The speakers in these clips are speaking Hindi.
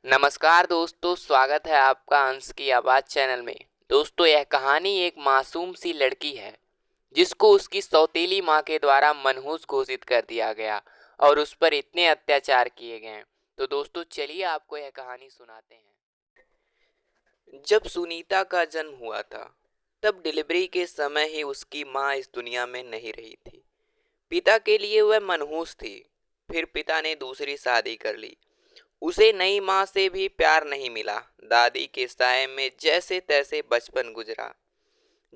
नमस्कार दोस्तों, स्वागत है आपका अंश की आवाज़ चैनल में। दोस्तों, यह कहानी एक मासूम सी लड़की है जिसको उसकी सौतेली माँ के द्वारा मनहूस घोषित कर दिया गया और उस पर इतने अत्याचार किए गए। तो दोस्तों, चलिए आपको यह कहानी सुनाते हैं। जब सुनीता का जन्म हुआ था तब डिलीवरी के समय ही उसकी माँ इस दुनिया में नहीं रही थी। पिता के लिए वह मनहूस थी। फिर पिता ने दूसरी शादी कर ली। उसे नई माँ से भी प्यार नहीं मिला। दादी के साय में जैसे तैसे बचपन गुजरा।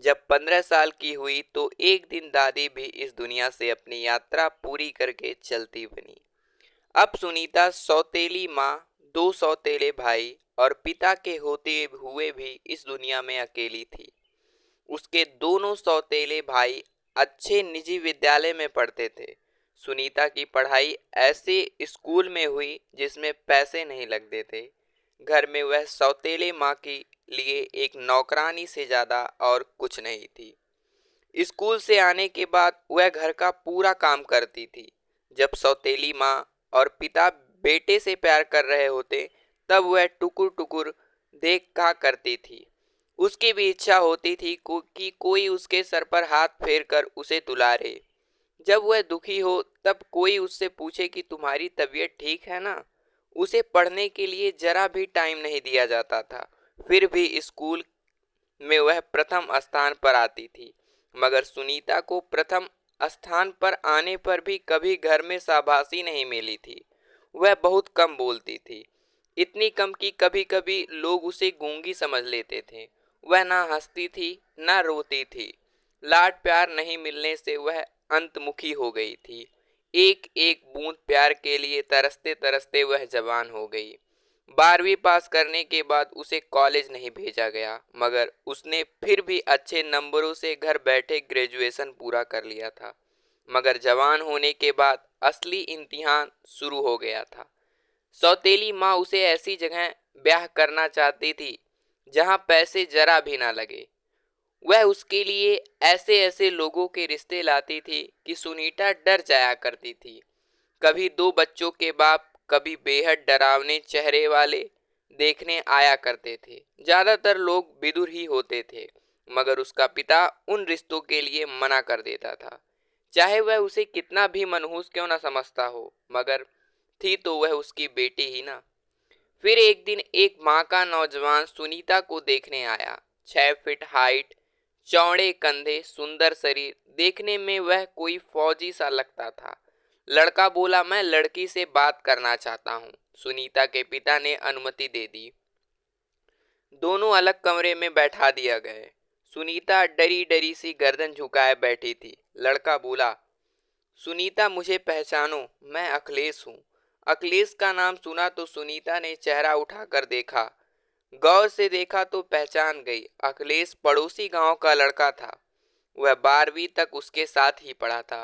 जब 15 साल की हुई तो एक दिन दादी भी इस दुनिया से अपनी यात्रा पूरी करके चलती बनी। अब सुनीता सौतेली माँ, दो सौतेले भाई और पिता के होते हुए भी इस दुनिया में अकेली थी। उसके दोनों सौतेले भाई अच्छे निजी विद्यालय में पढ़ते थे। सुनीता की पढ़ाई ऐसे स्कूल में हुई जिसमें पैसे नहीं लगते थे। घर में वह सौतेले माँ के लिए एक नौकरानी से ज़्यादा और कुछ नहीं थी। स्कूल से आने के बाद वह घर का पूरा काम करती थी। जब सौतेली माँ और पिता बेटे से प्यार कर रहे होते तब वह टुकुर टुकुर देखा करती थी। उसकी भी इच्छा होती थी कि कोई उसके सर पर हाथ फेर कर उसे दुलारे। जब वह दुखी हो तब कोई उससे पूछे कि तुम्हारी तबीयत ठीक है ना। उसे पढ़ने के लिए जरा भी टाइम नहीं दिया जाता था। फिर भी स्कूल में वह प्रथम स्थान पर आती थी। मगर सुनीता को प्रथम स्थान पर आने पर भी कभी घर में शाबाशी नहीं मिली थी। वह बहुत कम बोलती थी। इतनी कम कि कभी कभी लोग उसे गूंगी समझ लेते थे। वह ना हंसती थी ना रोती थी। लाड प्यार नहीं मिलने से वह अंतमुखी हो गई थी। एक एक बूंद प्यार के लिए तरसते तरसते वह जवान हो गई। 12वीं पास करने के बाद उसे कॉलेज नहीं भेजा गया, मगर उसने फिर भी अच्छे नंबरों से घर बैठे ग्रेजुएशन पूरा कर लिया था। मगर जवान होने के बाद असली इम्तिहान शुरू हो गया था। सौतेली माँ उसे ऐसी जगह ब्याह करना चाहती थी जहाँ पैसे जरा भी ना लगे। वह उसके लिए ऐसे ऐसे लोगों के रिश्ते लाती थी कि सुनीता डर जाया करती थी। कभी दो बच्चों के बाप, कभी बेहद डरावने चेहरे वाले देखने आया करते थे। ज्यादातर लोग विदुर ही होते थे, मगर उसका पिता उन रिश्तों के लिए मना कर देता था। चाहे वह उसे कितना भी मनहूस क्यों ना समझता हो, मगर थी तो वह उसकी बेटी ही ना। फिर एक दिन एक माँ का नौजवान सुनीता को देखने आया। 6 फीट हाइट, चौड़े कंधे, सुंदर शरीर, देखने में वह कोई फौजी सा लगता था। लड़का बोला, मैं लड़की से बात करना चाहता हूँ। सुनीता के पिता ने अनुमति दे दी। दोनों अलग कमरे में बैठा दिया गए। सुनीता डरी डरी सी गर्दन झुकाए बैठी थी। लड़का बोला, सुनीता मुझे पहचानो, मैं अखिलेश हूँ। अखिलेश का नाम सुना तो सुनीता ने चेहरा उठाकर देखा। गौर से देखा तो पहचान गई। अखिलेश पड़ोसी गांव का लड़का था। वह 12वीं तक उसके साथ ही पढ़ा था,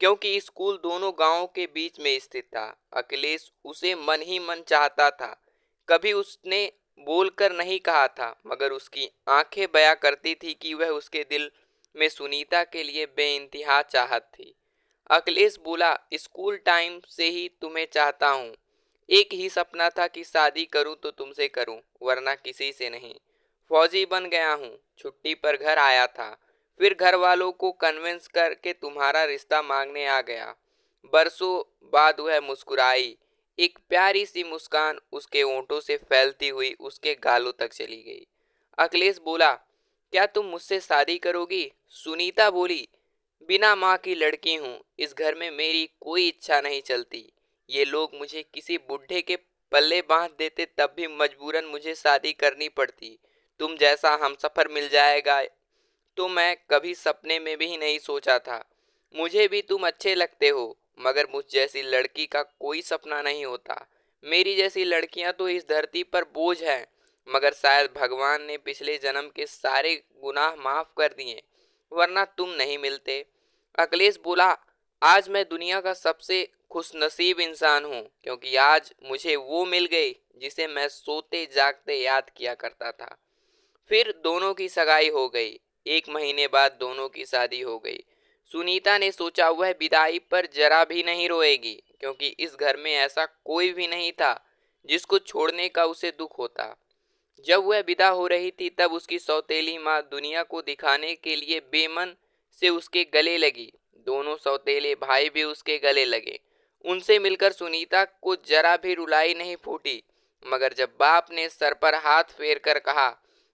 क्योंकि स्कूल दोनों गांवों के बीच में स्थित था। अखिलेश उसे मन ही मन चाहता था। कभी उसने बोलकर नहीं कहा था, मगर उसकी आंखें बयां करती थी कि वह उसके दिल में सुनीता के लिए बेइंतहा चाहत थी। अखिलेश बोला, स्कूल टाइम से ही तुम्हें चाहता हूँ। एक ही सपना था कि शादी करूँ तो तुमसे करूँ, वरना किसी से नहीं। फौजी बन गया हूँ, छुट्टी पर घर आया था। फिर घर वालों को कन्विंस करके तुम्हारा रिश्ता मांगने आ गया। बरसों बाद वह मुस्कुराई। एक प्यारी सी मुस्कान उसके होंठों से फैलती हुई उसके गालों तक चली गई। अखिलेश बोला, क्या तुम मुझसे शादी करोगी? सुनीता बोली, बिना माँ की लड़की हूँ, इस घर में मेरी कोई इच्छा नहीं चलती। ये लोग मुझे किसी बुढ़े के पल्ले बांध देते तब भी मजबूरन मुझे शादी करनी पड़ती। तुम जैसा हमसफर मिल जाएगा तो मैं कभी सपने में भी नहीं सोचा था। मुझे भी तुम अच्छे लगते हो, मगर मुझ जैसी लड़की का कोई सपना नहीं होता। मेरी जैसी लड़कियां तो इस धरती पर बोझ हैं, मगर शायद भगवान ने पिछले जन्म के सारे गुनाह माफ कर दिए, वरना तुम नहीं मिलते। अखिलेश बोला, आज मैं दुनिया का सबसे खुशनसीब इंसान हूँ, क्योंकि आज मुझे वो मिल गई जिसे मैं सोते जागते याद किया करता था। फिर दोनों की सगाई हो गई। 1 महीने बाद दोनों की शादी हो गई। सुनीता ने सोचा वह विदाई पर जरा भी नहीं रोएगी, क्योंकि इस घर में ऐसा कोई भी नहीं था जिसको छोड़ने का उसे दुख होता। जब वह विदा हो रही थी तब उसकी सौतेली माँ दुनिया को दिखाने के लिए बेमन से उसके गले लगी। दोनों सौतेले भाई भी उसके गले लगे। उनसे मिलकर सुनीता को जरा भी रुलाई नहीं फूटी, मगर जब बाप ने सर पर हाथ फेर कर कहा,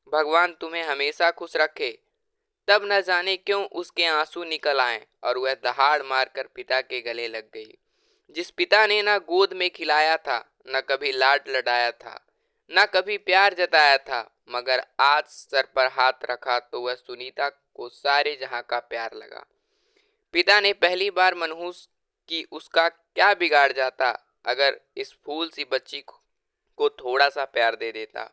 भगवान तुम्हें हमेशा खुश रखे, तब न जाने क्यों उसके आंसू निकल आए और वह दहाड़ मारकर पिता के गले लग गई। जिस पिता ने ना गोद में खिलाया था, न कभी लाड लडाया था, न कभी प्यार जताया था, मगर आज सर पर हाथ रखा तो वह सुनीता को सारे जहां का प्यार लगा। पिता ने पहली बार मनहूस कि उसका क्या बिगाड़ जाता अगर इस फूल सी बच्ची को थोड़ा सा प्यार दे देता।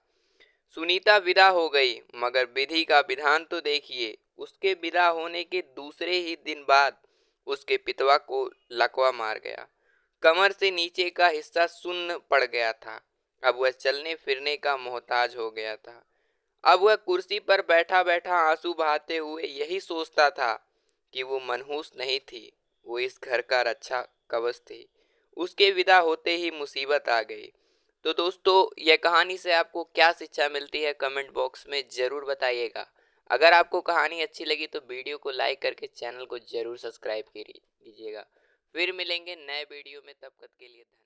सुनीता विदा हो गई, मगर विधि का विधान तो देखिए, उसके विदा होने के दूसरे ही दिन बाद उसके पितवा को लकवा मार गया। कमर से नीचे का हिस्सा सुन्न पड़ गया था। अब वह चलने फिरने का मोहताज हो गया था। अब वह कुर्सी पर बैठा बैठा आंसू बहाते हुए यही सोचता था कि वो मनहूस नहीं थी, वो इस घर का रक्षा कवच थी। उसके विदा होते ही मुसीबत आ गई। तो दोस्तों, यह कहानी से आपको क्या शिक्षा मिलती है कमेंट बॉक्स में ज़रूर बताइएगा। अगर आपको कहानी अच्छी लगी तो वीडियो को लाइक करके चैनल को ज़रूर सब्सक्राइब कीजिएगा। फिर मिलेंगे नए वीडियो में, तब तक के लिए धन्यवाद।